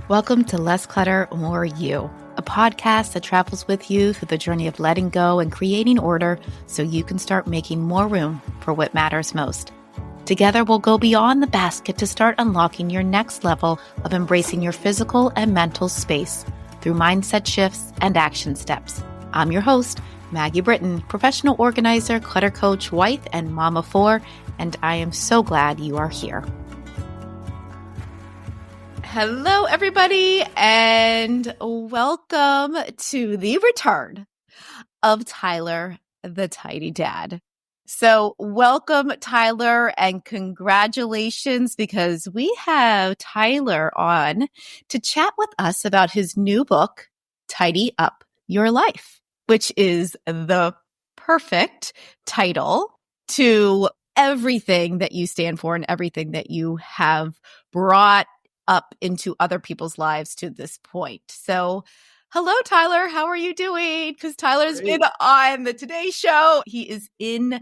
Welcome to Less Clutter, More You, a podcast that travels with you through the journey of letting go and creating order so you can start making more room for what matters most. Together, we'll go beyond the basket to start unlocking your next level of embracing your physical and mental space through mindset shifts and action steps. I'm your host, Maggie Brittain, professional organizer, clutter coach, wife, and mom of four, and I am so glad you are here. Hello, everybody, and welcome to the return of Tyler, the Tidy Dad. So welcome, Tyler, and congratulations, because we have Tyler on to chat with us about his new book, Tidy Up Your Life, which is the perfect title to everything that you stand for and everything that you have brought up into other people's lives to this point. So hello, Tyler. How are you doing? Because Tyler's been on the Today Show. He is in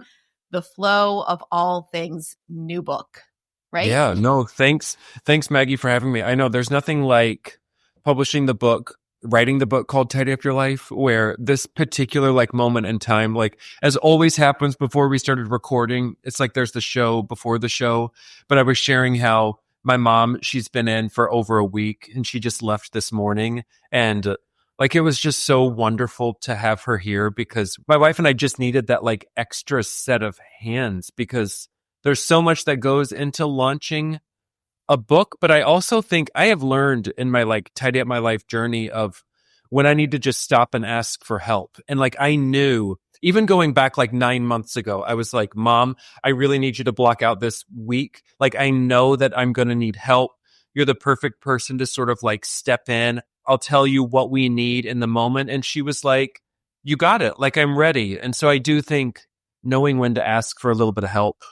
the flow of all things new book, right? Yeah, no, thanks. Thanks, Maggie, for having me. I know there's nothing like publishing the book, writing the book called Tidy Up Your Life, where this particular moment in time, as always happens before we started recording, it's like there's the show before the show. But I was sharing how my mom, she's been in for over a week and she just left this morning. And it was just so wonderful to have her here because my wife and I just needed that extra set of hands because there's so much that goes into launching a book. But I also think I have learned in my Tidy Up My Life journey of when I need to just stop and ask for help. And I knew even going back 9 months ago, I was like, Mom, I really need you to block out this week. I know that I'm going to need help. You're the perfect person to sort of step in. I'll tell you what we need in the moment. And she was like, you got it. I'm ready. And so I do think knowing when to ask for a little bit of help.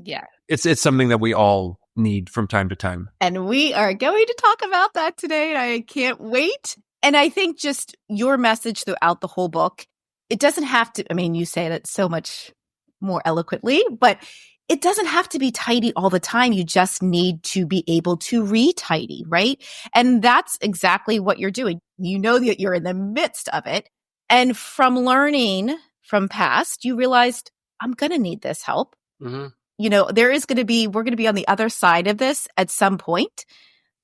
Yeah. It's something that we all need from time to time. And we are going to talk about that today. And I can't wait. And I think just your message throughout the whole book, it doesn't have to, you say that so much more eloquently, but it doesn't have to be tidy all the time. You just need to be able to re-tidy, right? And that's exactly what you're doing. You know that you're in the midst of it. And from learning from past, you realized, I'm going to need this help. Mm-hmm. We're going to be on the other side of this at some point.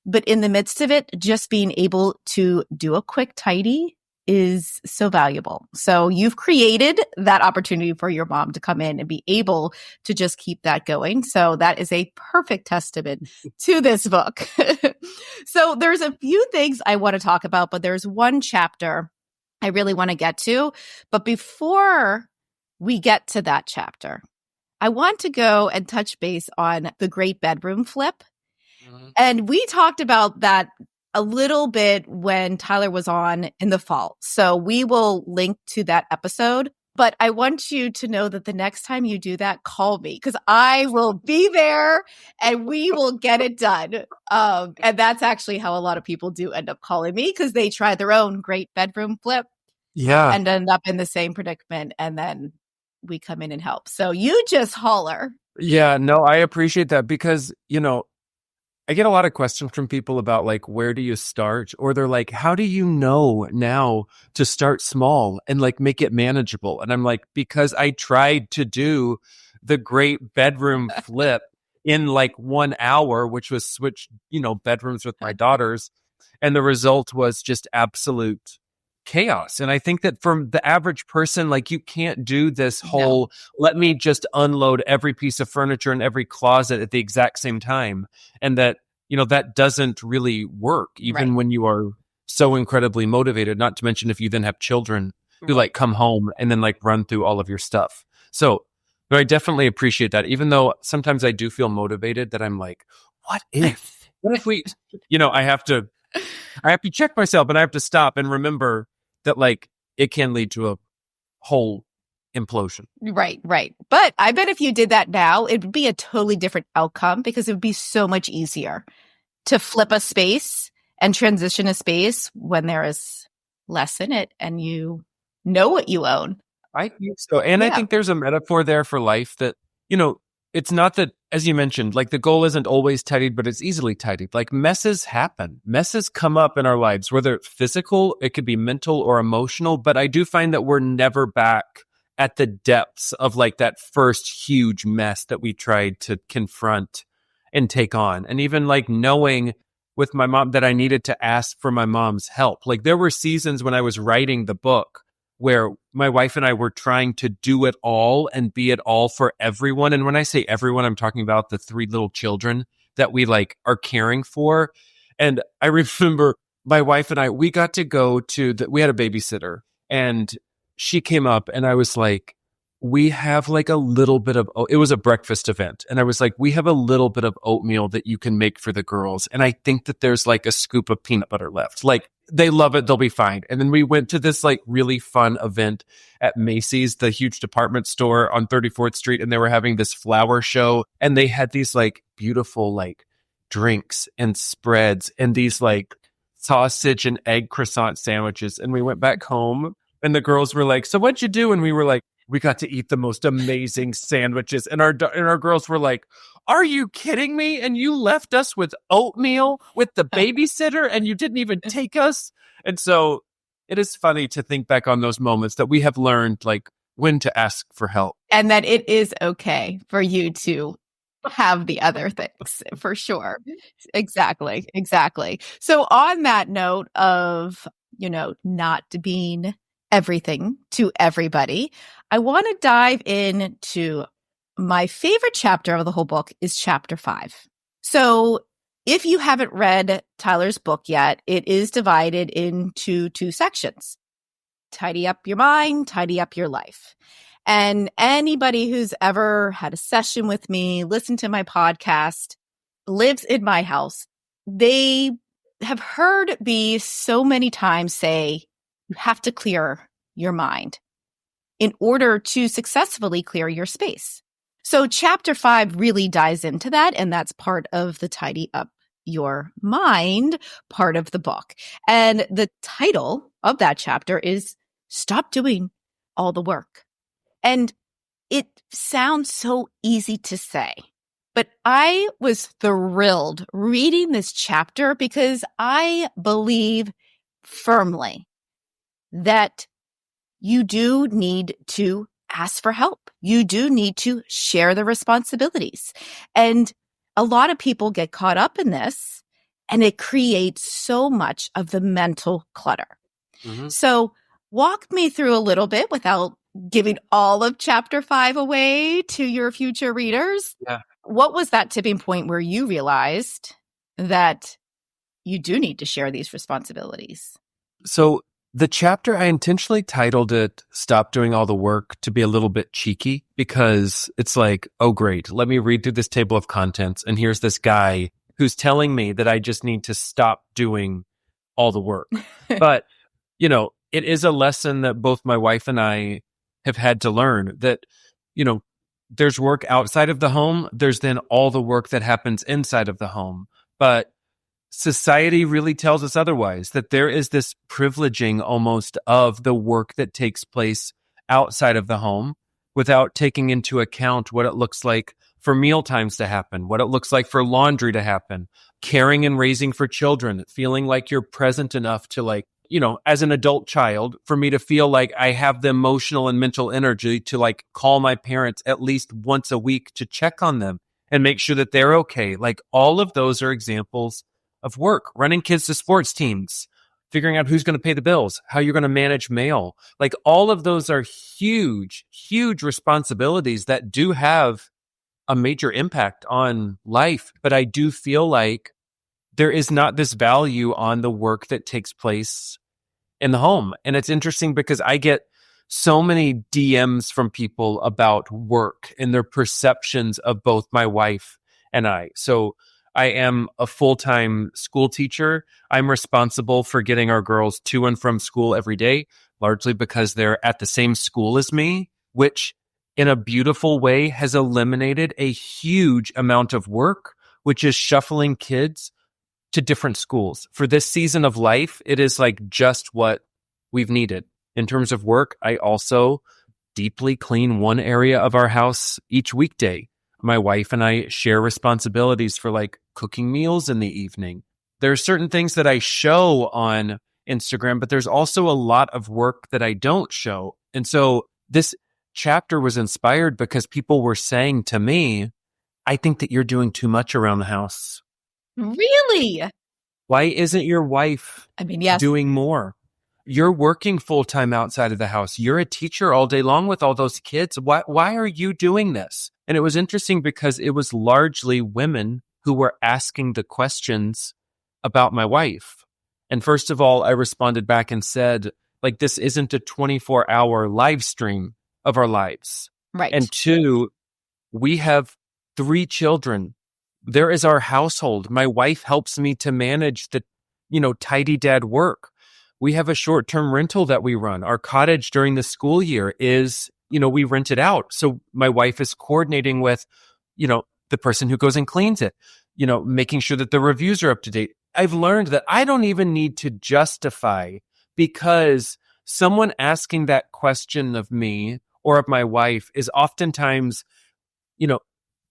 But in the midst of it, just being able to do a quick tidy is so valuable. So you've created that opportunity for your mom to come in and be able to just keep that going. So that is a perfect testament to this book. So there's a few things I want to talk about, but there's one chapter I really want to get to. But before we get to that chapter, I want to go and touch base on the great bedroom flip. Mm-hmm. And we talked about that a little bit when Tyler was on in the fall. So we will link to that episode. But I want you to know that the next time you do that, call me because I will be there and we will get it done. And that's actually how a lot of people do end up calling me because they try their own great bedroom flip. Yeah. And end up in the same predicament. And then we come in and help. So you just holler. Yeah, no, I appreciate that because, I get a lot of questions from people about where do you start? Or they're like, how do you know now to start small and make it manageable? And I'm like, because I tried to do the great bedroom flip in 1 hour, which was switch, bedrooms with my daughters. And the result was just absolute chaos. And I think that from the average person, you can't do this whole, let me just unload every piece of furniture in every closet at the exact same time. And that, that doesn't really work, even when you are so incredibly motivated, not to mention if you then have children who come home and then run through all of your stuff. So but I definitely appreciate that, even though sometimes I do feel motivated that I'm like, what if we, I have to check myself and I have to stop and remember that it can lead to a whole implosion. Right. But I bet if you did that now, it would be a totally different outcome because it would be so much easier to flip a space and transition a space when there is less in it and you know what you own. I think so. And I think there's a metaphor there for life that, it's not that, as you mentioned, like the goal isn't always tidied, but it's easily tidied. Like messes happen. Messes come up in our lives, whether it's physical, it could be mental or emotional. But I do find that we're never back at the depths of like that first huge mess that we tried to confront and take on. And even like knowing with my mom that I needed to ask for my mom's help. Like there were seasons when I was writing the book where my wife and I were trying to do it all and be it all for everyone. And when I say everyone, I'm talking about the 3 little children that we like are caring for. And I remember my wife and I, we got to go to we had a babysitter, and she came up and I was like, we have like a little bit of, it was a breakfast event. And I was like, we have a little bit of oatmeal that you can make for the girls. And I think that there's like a scoop of peanut butter left. Like they love it. They'll be fine. And then we went to this like really fun event at Macy's, the huge department store on 34th Street. And they were having this flower show, and they had these like beautiful like drinks and spreads and these like sausage and egg croissant sandwiches. And we went back home and the girls were like, so what'd you do? And we were like, we got to eat the most amazing sandwiches. And our girls were like, are you kidding me? And you left us with oatmeal with the babysitter and you didn't even take us? And so it is funny to think back on those moments that we have learned like when to ask for help. And that it is okay for you to have the other things, for sure. Exactly. Exactly. So on that note of, not being everything to everybody, I want to dive into my favorite chapter of the whole book is chapter 5. So if you haven't read Tyler's book yet, it is divided into 2 sections. Tidy up your mind, tidy up your life. And anybody who's ever had a session with me, listened to my podcast, lives in my house, they have heard me so many times say, you have to clear your mind in order to successfully clear your space. So chapter 5 really dives into that, and that's part of the tidy up your mind part of the book. And the title of that chapter is Stop Doing All the Work. And it sounds so easy to say, but I was thrilled reading this chapter because I believe firmly that you do need to ask for help. You do need to share the responsibilities. And a lot of people get caught up in this, and it creates so much of the mental clutter. Mm-hmm. So walk me through a little bit without giving all of chapter 5 away to your future readers. Yeah. What was that tipping point where you realized that you do need to share these responsibilities? So the chapter, I intentionally titled it Stop Doing All the Work to be a little bit cheeky, because it's like, oh, great, let me read through this table of contents. And here's this guy who's telling me that I just need to stop doing all the work. But, it is a lesson that both my wife and I have had to learn that, there's work outside of the home. There's then all the work that happens inside of the home. But society really tells us otherwise, that there is this privileging almost of the work that takes place outside of the home without taking into account what it looks like for meal times to happen, what it looks like for laundry to happen, caring and raising for children, feeling like you're present enough to like, as an adult child, for me to feel like I have the emotional and mental energy to like call my parents at least once a week to check on them and make sure that they're okay. Like all of those are examples of work, running kids to sports teams, figuring out who's going to pay the bills, how you're going to manage mail. Like all of those are huge, huge responsibilities that do have a major impact on life. But I do feel like there is not this value on the work that takes place in the home. And it's interesting because I get so many DMs from people about work and their perceptions of both my wife and I. So I am a full-time school teacher. I'm responsible for getting our girls to and from school every day, largely because they're at the same school as me, which in a beautiful way has eliminated a huge amount of work, which is shuffling kids to different schools. For this season of life, it is like just what we've needed. In terms of work, I also deeply clean one area of our house each weekday. My wife and I share responsibilities for like cooking meals in the evening. There are certain things that I show on Instagram, but there's also a lot of work that I don't show. And so this chapter was inspired because people were saying to me, I think that you're doing too much around the house. Really? Why isn't your wife I mean, yes. doing more? You're working full time outside of the house. You're a teacher all day long with all those kids. Why are you doing this? And it was interesting because it was largely women who were asking the questions about my wife. And first of all, I responded back and said, like, this isn't a 24-hour live stream of our lives. Right. And two, we have 3 children. There is our household. My wife helps me to manage the, tidy dad work. We have a short-term rental that we run. Our cottage during the school year is, we rent it out. So my wife is coordinating with, the person who goes and cleans it, making sure that the reviews are up to date. I've learned that I don't even need to justify, because someone asking that question of me or of my wife is oftentimes,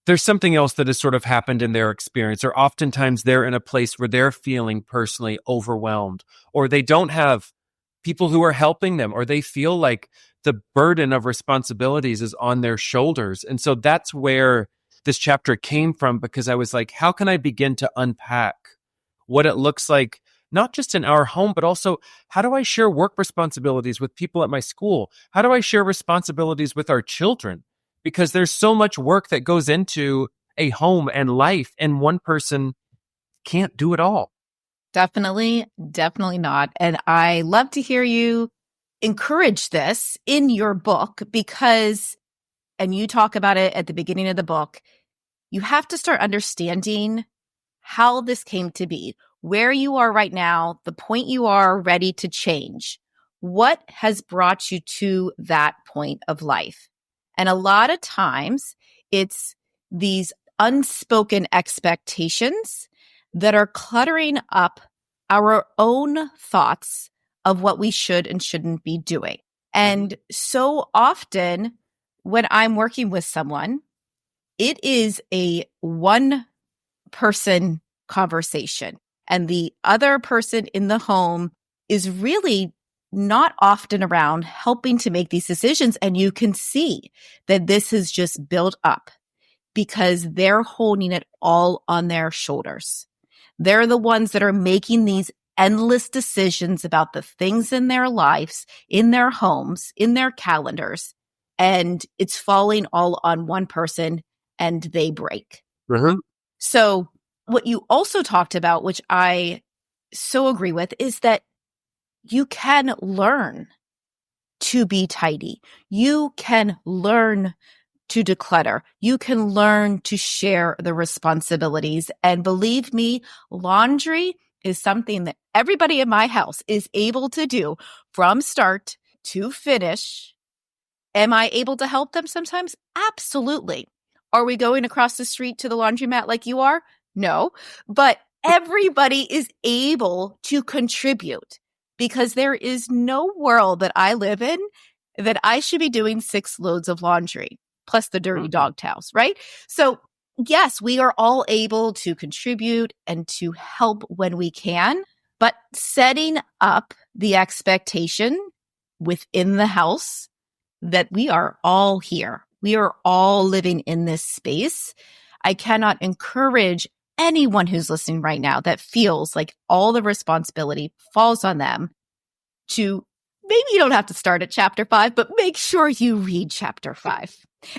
there's something else that has sort of happened in their experience, or oftentimes they're in a place where they're feeling personally overwhelmed, or they don't have people who are helping them, or they feel like the burden of responsibilities is on their shoulders. And so that's where this chapter came from, because I was like, how can I begin to unpack what it looks like, not just in our home, but also how do I share work responsibilities with people at my school? How do I share responsibilities with our children? Because there's so much work that goes into a home and life, and one person can't do it all. Definitely not. And I love to hear you encourage this in your book, because, and you talk about it at the beginning of the book, you have to start understanding how this came to be, where you are right now, the point you are ready to change. What has brought you to that point of life? And a lot of times it's these unspoken expectations that are cluttering up our own thoughts of what we should and shouldn't be doing. And so often when I'm working with someone, it is a one-person conversation, and the other person in the home is really not often around helping to make these decisions. And you can see that this has just built up because they're holding it all on their shoulders. They're the ones that are making these endless decisions about the things in their lives, in their homes, in their calendars, and it's falling all on one person and they break. Mm-hmm. So what you also talked about, which I so agree with, is that you can learn to be tidy. You can learn to declutter. You can learn to share the responsibilities. And believe me, laundry is something that everybody in my house is able to do from start to finish. Am I able to help them sometimes? Absolutely. Are we going across the street to the laundromat like you are? No. But everybody is able to contribute, because there is no world that I live in that I should be doing 6 loads of laundry, plus the dirty dog towels, right? So yes, we are all able to contribute and to help when we can, but setting up the expectation within the house that we are all here. We are all living in this space. I cannot encourage anyone who's listening right now that feels like all the responsibility falls on them to, maybe you don't have to start at chapter 5, but make sure you read chapter 5.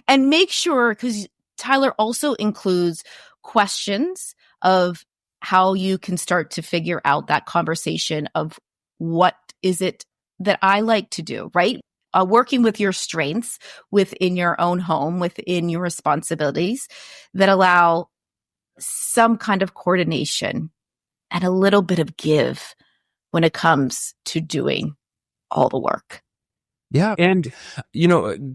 And make sure, because Tyler also includes questions of how you can start to figure out that conversation of what is it that I like to do, right? Working with your strengths within your own home, within your responsibilities that allow some kind of coordination and a little bit of give when it comes to doing all the work. Yeah. And,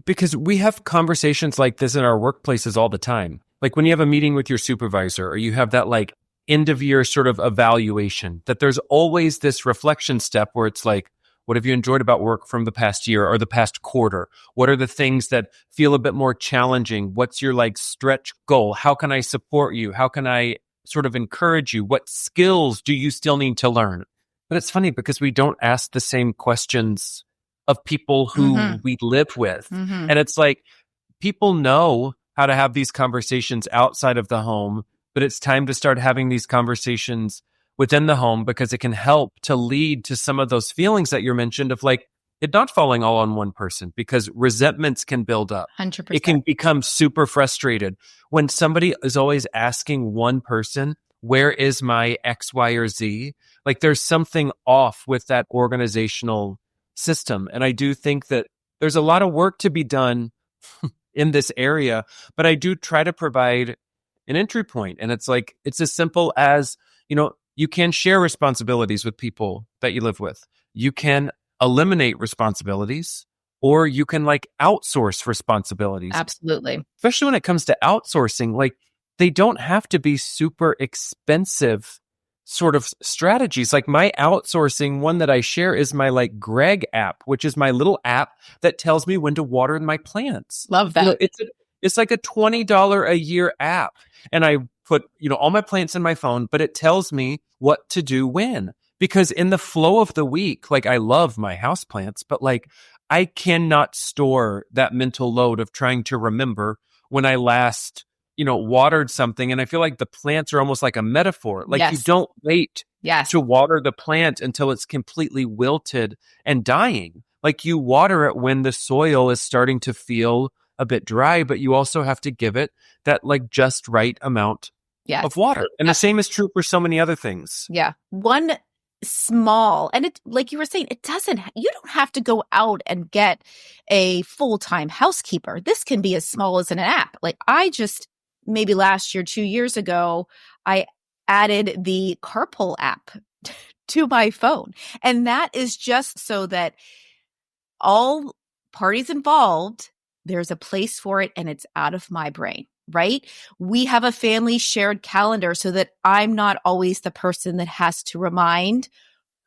because we have conversations like this in our workplaces all the time. Like when you have a meeting with your supervisor, or you have that like end of year sort of evaluation, that there's always this reflection step where it's like, What have you enjoyed about work from the past year or the past quarter? What are the things that feel a bit more challenging? What's your like stretch goal? How can I support you? How can I sort of encourage you? What skills do you still need to learn? But it's funny because we don't ask the same questions of people who we live with. And it's like people know how to have these conversations outside of the home, but it's time to start having these conversations within the home because it can help to lead to some of those feelings that you mentioned of like it not falling all on one person because resentments can build up. 100%. It can become super frustrated when somebody is always asking one person, where is my X, Y, or Z? Like there's something off with that organizational system. And I do think that there's a lot of work to be done in this area, but I do try to provide an entry point. And it's like, it's as simple as, you can share responsibilities with people that you live with. You can eliminate responsibilities or you can like outsource responsibilities. Absolutely. Especially when it comes to outsourcing, like they don't have to be super expensive sort of strategies. Like my outsourcing one that I share is my like Greg app, which is my little app that tells me when to water my plants. Love that. It's like a $20 a year app. And I put, all my plants in my phone, but it tells me what to do when. Because in the flow of the week, like I love my house plants, but like I cannot store that mental load of trying to remember when I last, watered something. And I feel like the plants are almost like a metaphor. Like you don't wait to water the plant until it's completely wilted and dying. Like you water it when the soil is starting to feel a bit dry, but you also have to give it that like just right amount of water. And the same is true for so many other things. Yeah. One small, and it, like you were saying, you don't have to go out and get a full-time housekeeper. This can be as small as an app. Like maybe last year, 2 years ago, I added the carpool app to my phone. And that is just so that all parties involved, there's a place for it and it's out of my brain, right? We have a family shared calendar so that I'm not always the person that has to remind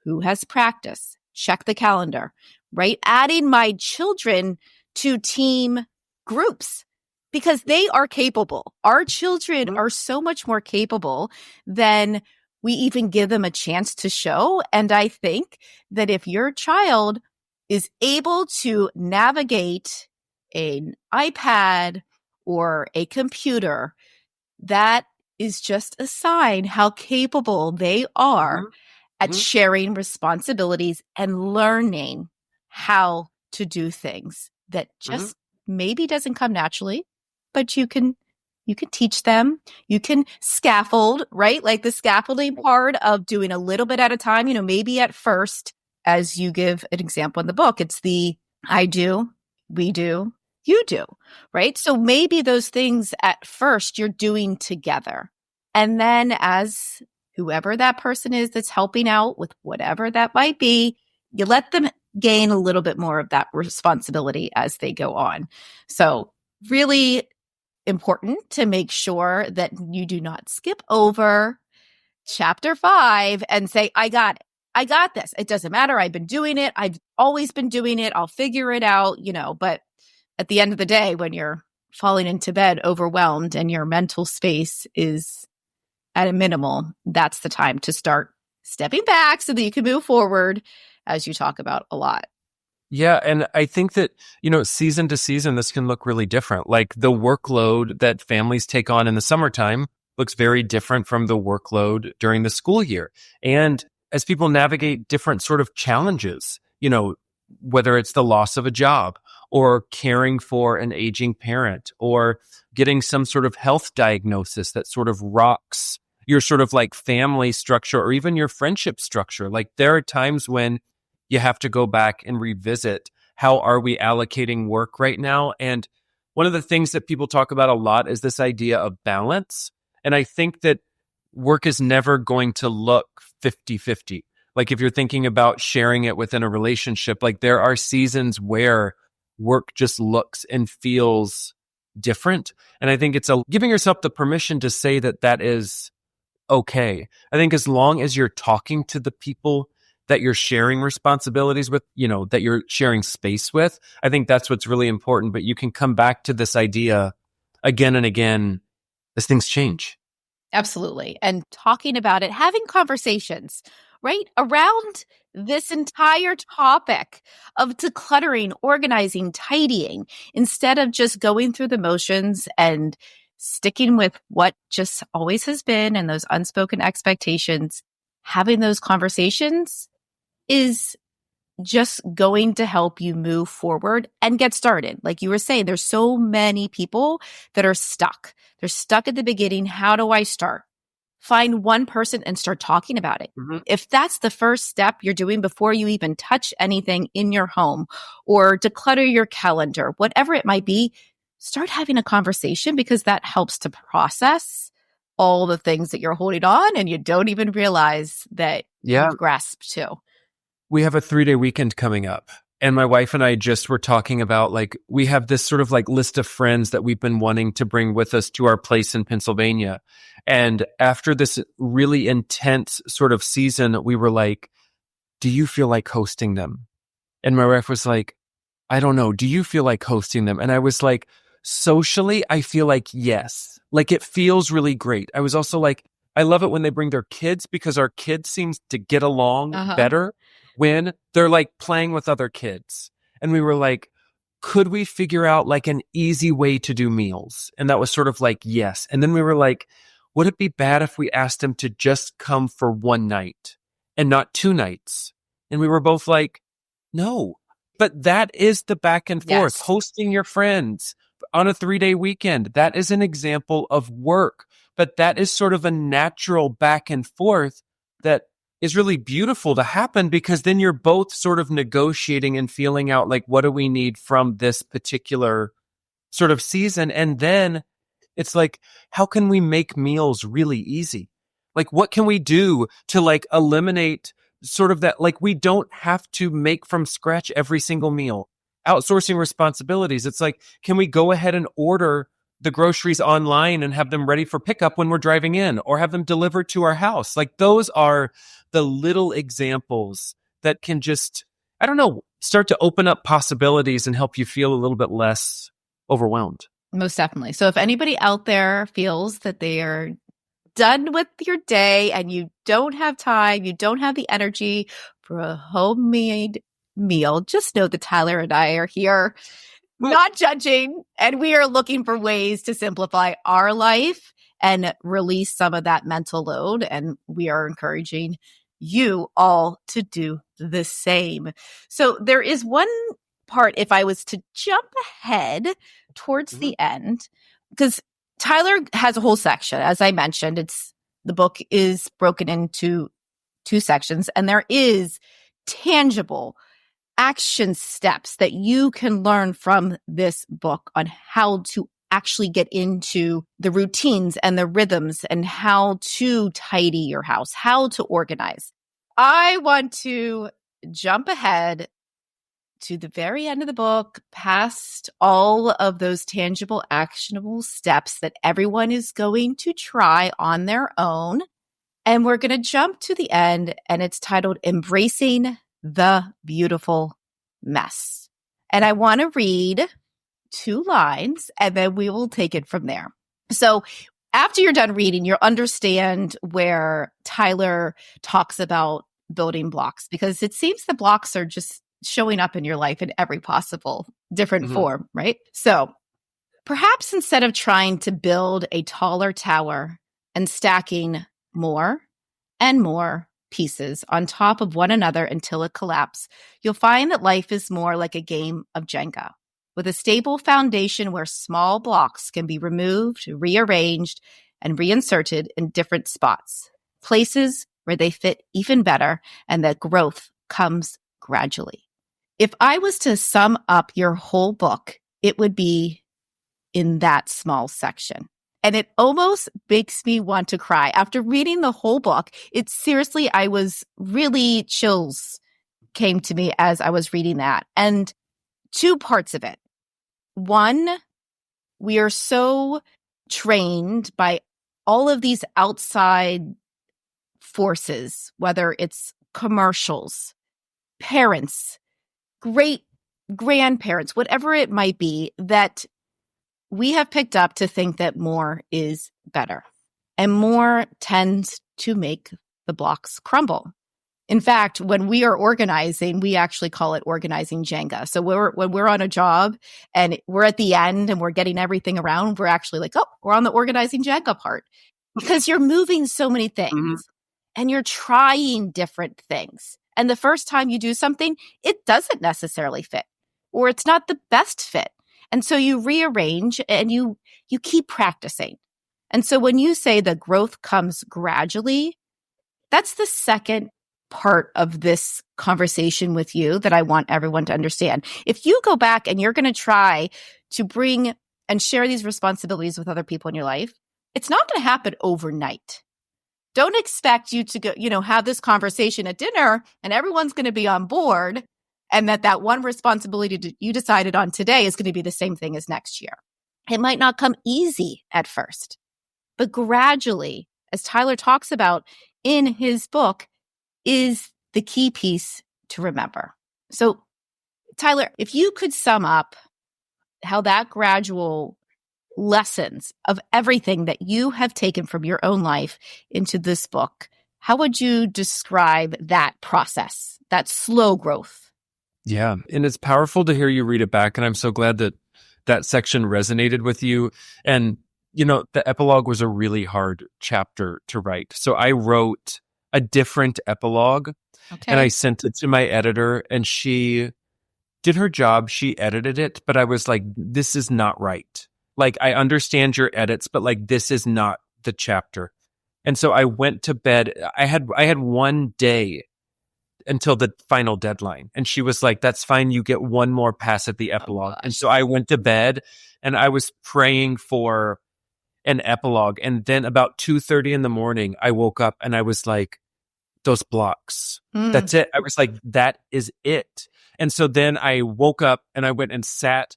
who has practice, check the calendar, right? Adding my children to team groups because they are capable. Our children are so much more capable than we even give them a chance to show. And I think that if your child is able to navigate an iPad or a computer, that is just a sign how capable they are at sharing responsibilities and learning how to do things that just maybe doesn't come naturally, but you can teach them. You can scaffold, right? Like the scaffolding part of doing a little bit at a time, maybe at first, as you give an example in the book, it's the I do, we do, you do, right? So maybe those things at first you're doing together. And then as whoever that person is that's helping out with whatever that might be, you let them gain a little bit more of that responsibility as they go on. So really important to make sure that you do not skip over chapter 5 and say, I got it. I got this. It doesn't matter. I've been doing it. I've always been doing it. I'll figure it out, but at the end of the day, when you're falling into bed overwhelmed and your mental space is at a minimal, that's the time to start stepping back so that you can move forward, as you talk about a lot. Yeah. And I think that, season to season, this can look really different. Like the workload that families take on in the summertime looks very different from the workload during the school year. And as people navigate different sort of challenges, whether it's the loss of a job or caring for an aging parent or getting some sort of health diagnosis that sort of rocks your sort of like family structure or even your friendship structure. Like there are times when you have to go back and revisit how are we allocating work right now? And one of the things that people talk about a lot is this idea of balance. And I think that work is never going to look 50-50. Like if you're thinking about sharing it within a relationship, like there are seasons where work just looks and feels different. And I think it's giving yourself the permission to say that is okay. I think as long as you're talking to the people that you're sharing responsibilities with, that you're sharing space with. I think that's what's really important. But you can come back to this idea again and again as things change. Absolutely. And talking about it, having conversations, right, around this entire topic of decluttering, organizing, tidying, instead of just going through the motions and sticking with what just always has been and those unspoken expectations. Having those conversations is just going to help you move forward and get started. Like you were saying, there's so many people that are stuck. They're stuck at the beginning. How do I start? Find one person and start talking about it. Mm-hmm. If that's the first step you're doing before you even touch anything in your home or declutter your calendar, whatever it might be, start having a conversation because that helps to process all the things that you're holding on and you don't even realize that you've grasped to. We have a 3-day weekend coming up. And my wife and I just were talking about, like, we have this sort of like list of friends that we've been wanting to bring with us to our place in Pennsylvania. And after this really intense sort of season, we were like, do you feel like hosting them? And my wife was like, I don't know. Do you feel like hosting them? And I was like, socially, I feel like yes. Like it feels really great. I was also like, I love it when they bring their kids because our kids seems to get along better when they're like playing with other kids. And we were like, could we figure out like an easy way to do meals? And that was sort of like, yes. And then we were like, would it be bad if we asked them to just come for one night and not 2 nights? And we were both like, no. But that is the back and forth, hosting your friends on a 3-day weekend. That is an example of work, but that is sort of a natural back and forth that is really beautiful to happen because then you're both sort of negotiating and feeling out like, what do we need from this particular sort of season? And then it's like, how can we make meals really easy? Like, what can we do to like eliminate sort of that? Like, we don't have to make from scratch every single meal. Outsourcing responsibilities. It's like, can we go ahead and order the groceries online and have them ready for pickup when we're driving in or have them delivered to our house? Like, those are the little examples that can just, I don't know, start to open up possibilities and help you feel a little bit less overwhelmed. Most definitely. So if anybody out there feels that they are done with your day and you don't have time, you don't have the energy for a homemade meal, just know that Tyler and I are here, not judging, and we are looking for ways to simplify our life and release some of that mental load. And we are encouraging you all to do the same. So there is one part, if I was to jump ahead towards the end, because Tyler has a whole section. As I mentioned, the book is broken into 2 sections, and there is tangible action steps that you can learn from this book on how to actually get into the routines and the rhythms and how to tidy your house, how to organize. I want to jump ahead to the very end of the book, past all of those tangible, actionable steps that everyone is going to try on their own. And we're going to jump to the end, and it's titled Embracing the Beautiful Mess. And I want to read 2 lines, and then we will take it from there. So after you're done reading, you'll understand where Tyler talks about building blocks, because it seems the blocks are just showing up in your life in every possible different form, right? So perhaps instead of trying to build a taller tower and stacking more and more pieces on top of one another until it collapses, you'll find that life is more like a game of Jenga, with a stable foundation where small blocks can be removed, rearranged, and reinserted in different spots, places where they fit even better, and that growth comes gradually. If I was to sum up your whole book, it would be in that small section. And it almost makes me want to cry. After reading the whole book, I was really, chills came to me as I was reading that. And 2 parts of it. One, we are so trained by all of these outside forces, whether it's commercials, parents, great grandparents, whatever it might be, that we have picked up to think that more is better. And more tends to make the blocks crumble. In fact, when we are organizing, we actually call it organizing Jenga. So when we're on a job and we're at the end and we're getting everything around, we're actually like, oh, we're on the organizing Jenga part, because you're moving so many things and you're trying different things. And the first time you do something, it doesn't necessarily fit, or it's not the best fit. And so you rearrange and you keep practicing. And so when you say the growth comes gradually, that's the second part of this conversation with you that I want everyone to understand. If you go back and you're going to try to bring and share these responsibilities with other people in your life, it's not going to happen overnight. Don't expect you to go, have this conversation at dinner and everyone's going to be on board, and that one responsibility you decided on today is going to be the same thing as next year. It might not come easy at first, but gradually, as Tyler talks about in his book, is the key piece to remember. So, Tyler, if you could sum up how that gradual lessons of everything that you have taken from your own life into this book, how would you describe that process, that slow growth? Yeah. And it's powerful to hear you read it back. And I'm so glad that that section resonated with you. And, the epilogue was a really hard chapter to write. So I wrote a different epilogue and I sent it to my editor, and she did her job. She edited it, but I was like, this is not right. Like, I understand your edits, but like, this is not the chapter. And so I went to bed. I had one day until the final deadline. And she was like, that's fine. You get one more pass at the epilogue. And so I went to bed and I was praying for an epilogue. And then about 2:30 in the morning, I woke up and I was like, those blocks, that's it. I was like, that is it. And so then I woke up and I went and sat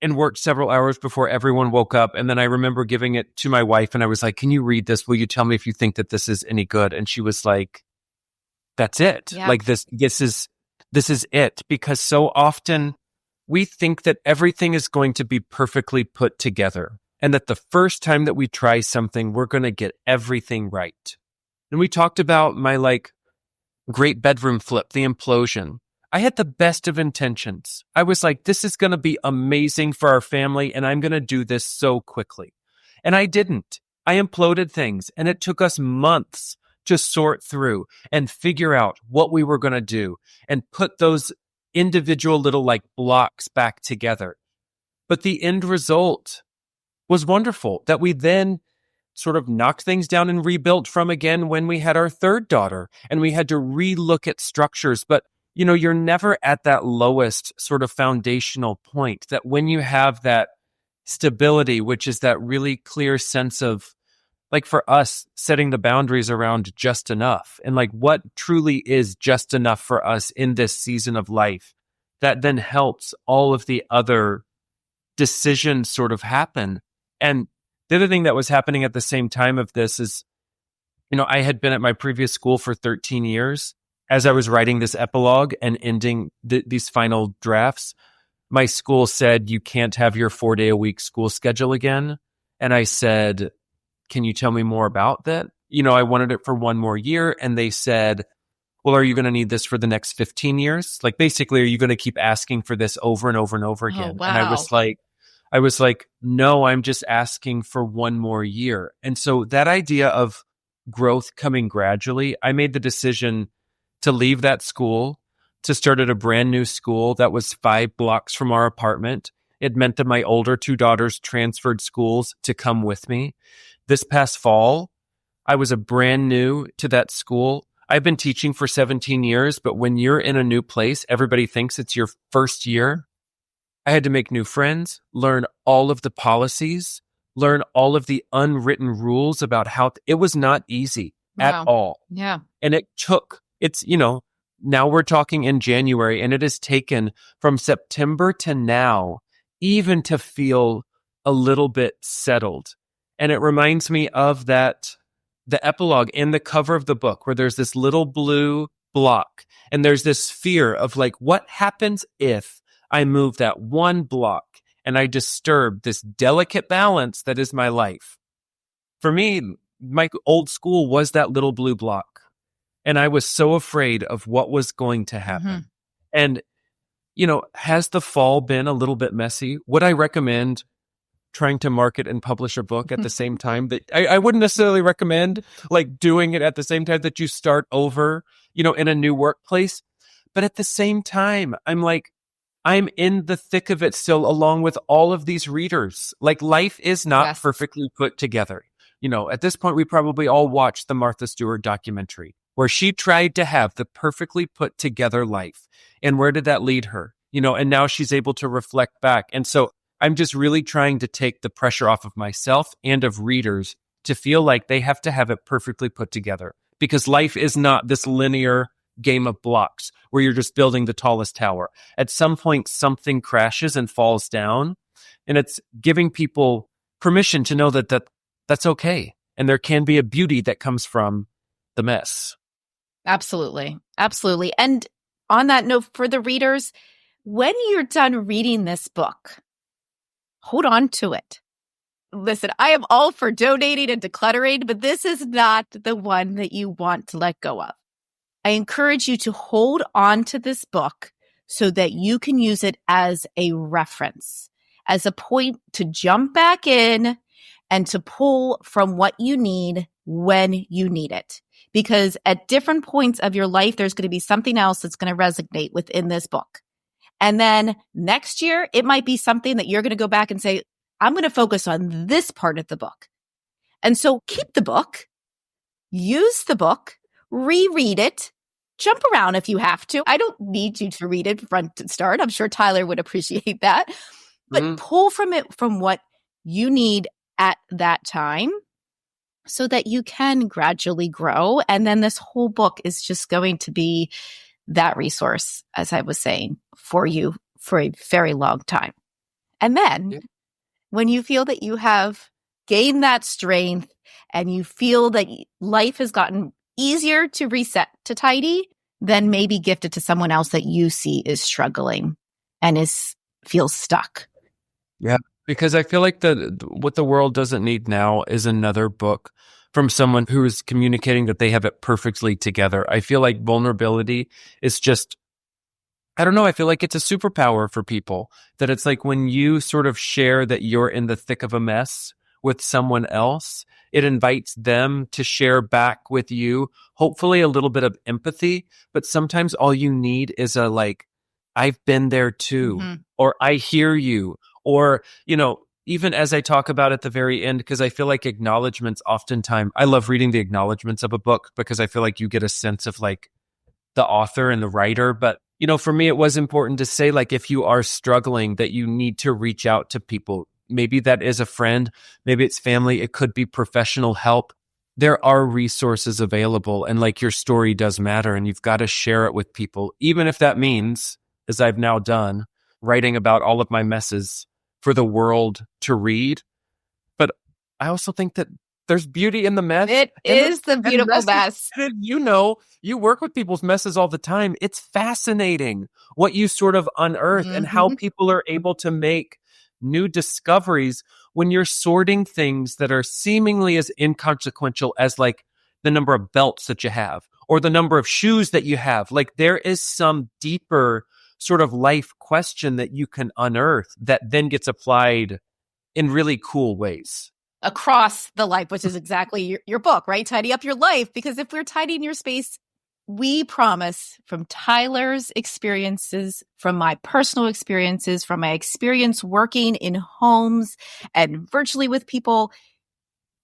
and worked several hours before everyone woke up. And then I remember giving it to my wife and I was like, can you read this? Will you tell me if you think that this is any good? And she was like, that's it. Yeah. Like this is it. Because so often we think that everything is going to be perfectly put together and that the first time that we try something, we're going to get everything right. And we talked about my great bedroom flip, the implosion. I had the best of intentions. I was like, this is going to be amazing for our family and I'm going to do this so quickly. And I didn't. I imploded things and it took us months to sort through and figure out what we were going to do and put those individual little blocks back together. But the end result was wonderful that we then sort of knocked things down and rebuilt from again when we had our third daughter and we had to relook at structures. But you're never at that lowest sort of foundational point, that when you have that stability, which is that really clear sense of, for us, setting the boundaries around just enough and what truly is just enough for us in this season of life, that then helps all of the other decisions sort of happen. And the other thing that was happening at the same time of this is, I had been at my previous school for 13 years. As I was writing this epilogue and ending these final drafts, my school said, you can't have your 4-day-a-week school schedule again. And I said, can you tell me more about that? I wanted it for one more year. And they said, well, are you going to need this for the next 15 years? Basically, are you going to keep asking for this over and over and over again? Oh, wow. And I was like, no, I'm just asking for one more year. And so that idea of growth coming gradually, I made the decision to leave that school, to start at a brand new school that was 5 blocks from our apartment. It meant that my older 2 daughters transferred schools to come with me. This past fall, I was a brand new to that school. I've been teaching for 17 years, but when you're in a new place, everybody thinks it's your first year. I had to make new friends, learn all of the policies, learn all of the unwritten rules about how it was not easy at all. Yeah. And now we're talking in January, and it has taken from September to now, even to feel a little bit settled. And it reminds me of the epilogue in the cover of the book where there's this little blue block. And there's this fear of like, what happens if I move that one block and I disturb this delicate balance that is my life? For me, my old school was that little blue block. And I was so afraid of what was going to happen. And, has the fall been a little bit messy? Would I recommend trying to market and publish a book at the same time? That I wouldn't necessarily recommend like doing it at the same time that you start over, in a new workplace. But at the same time, I'm in the thick of it still, along with all of these readers. Like, life is not perfectly put together. At this point, we probably all watched the Martha Stewart documentary where she tried to have the perfectly put together life. And where did that lead her? And now she's able to reflect back. And so I'm just really trying to take the pressure off of myself and of readers to feel like they have to have it perfectly put together, because life is not this linear game of blocks where you're just building the tallest tower. At some point, something crashes and falls down, and it's giving people permission to know that that's okay. And there can be a beauty that comes from the mess. Absolutely. Absolutely. And on that note, for the readers, when you're done reading this book, hold on to it. Listen, I am all for donating and decluttering, but this is not the one that you want to let go of. I encourage you to hold on to this book so that you can use it as a reference, as a point to jump back in and to pull from what you need when you need it. Because at different points of your life, there's going to be something else that's going to resonate within this book. And then next year, it might be something that you're going to go back and say, I'm going to focus on this part of the book. And so keep the book, use the book, reread it, jump around if you have to. I don't need you to read it front to start. I'm sure Tyler would appreciate that. But pull from it from what you need at that time so that you can gradually grow. And then this whole book is just going to be that resource, as I was saying, for you for a very long time. And then when you feel that you have gained that strength and you feel that life has gotten easier to reset to tidy, then maybe gift it to someone else that you see is struggling and feels stuck. Yeah, because I feel like what the world doesn't need now is another book from someone who is communicating that they have it perfectly together. I feel like vulnerability is just, I don't know, I feel like it's a superpower for people. That it's like when you sort of share that you're in the thick of a mess with someone else, it invites them to share back with you, hopefully a little bit of empathy. But sometimes all you need is a like, I've been there too, or I hear you, or, even as I talk about at the very end, because I feel like acknowledgments oftentimes, I love reading the acknowledgments of a book because I feel like you get a sense of like the author and the writer. But, for me, it was important to say, like, if you are struggling, that you need to reach out to people. Maybe that is a friend, maybe it's family, it could be professional help. There are resources available, and like your story does matter, and you've got to share it with people, even if that means, as I've now done, writing about all of my messes for the world to read. But I also think that there's beauty in the mess. It is the beautiful mess. You work with people's messes all the time. It's fascinating what you sort of unearth and how people are able to make new discoveries when you're sorting things that are seemingly as inconsequential as like the number of belts that you have or the number of shoes that you have. Like, there is some deeper sort of life question that you can unearth that then gets applied in really cool ways. Across the life, which is exactly your book, right? Tidy up your life. Because if we're tidying your space, we promise, from Tyler's experiences, from my personal experiences, from my experience working in homes and virtually with people,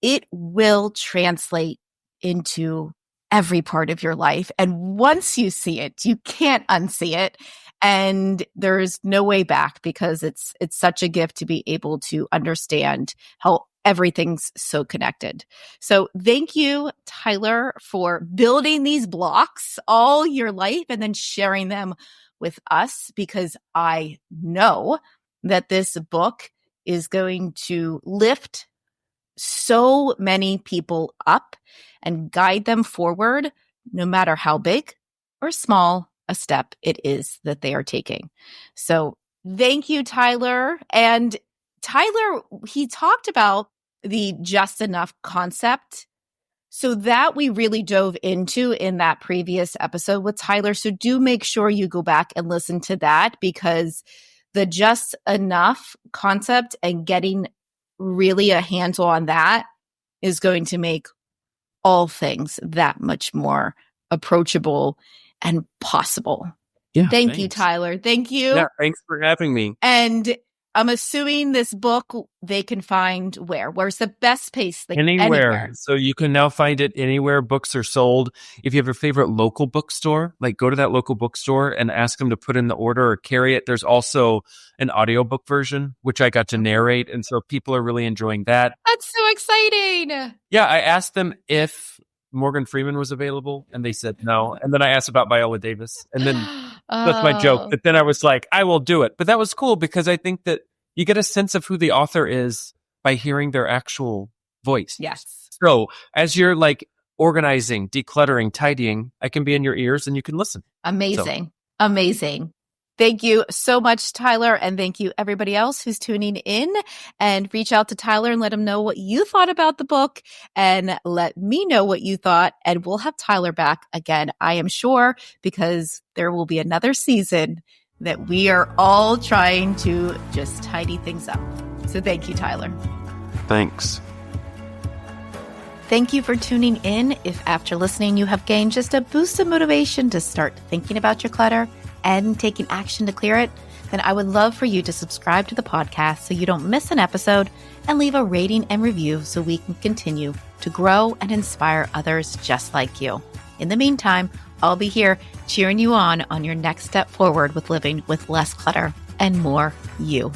it will translate into every part of your life. And once you see it, you can't unsee it. And there's no way back, because it's such a gift to be able to understand how everything's so connected. So thank you, Tyler, for building these blocks all your life and then sharing them with us, because I know that this book is going to lift so many people up and guide them forward, no matter how big or small a step it is that they are taking. So thank you, Tyler. And Tyler, he talked about the just enough concept. So that we really dove into in that previous episode with Tyler. So do make sure you go back and listen to that, because the just enough concept and getting really a handle on that is going to make all things that much more approachable and possible. Yeah. Thank you, Tyler. Thank you. Yeah, thanks for having me. And I'm assuming this book they can find where? Where's the best place? Like Anywhere. So you can now find it anywhere books are sold. If you have a favorite local bookstore, like go to that local bookstore and ask them to put in the order or carry it. There's also an audiobook version, which I got to narrate. And so people are really enjoying that. That's so exciting. Yeah, I asked them if Morgan Freeman was available, and they said no. And then I asked about Viola Davis, and then that's my joke. But then I was like, I will do it. But that was cool because I think that you get a sense of who the author is by hearing their actual voice. Yes. So as you're like organizing, decluttering, tidying, I can be in your ears and you can listen. Amazing. Amazing. Thank you so much, Tyler. And thank you, everybody else who's tuning in. And reach out to Tyler and let him know what you thought about the book, and let me know what you thought. And we'll have Tyler back again, I am sure, because there will be another season that we are all trying to just tidy things up. So thank you, Tyler. Thanks. Thank you for tuning in. If after listening you have gained just a boost of motivation to start thinking about your clutter and taking action to clear it, then I would love for you to subscribe to the podcast so you don't miss an episode, and leave a rating and review so we can continue to grow and inspire others just like you. In the meantime, I'll be here cheering you on your next step forward with living with less clutter and more you.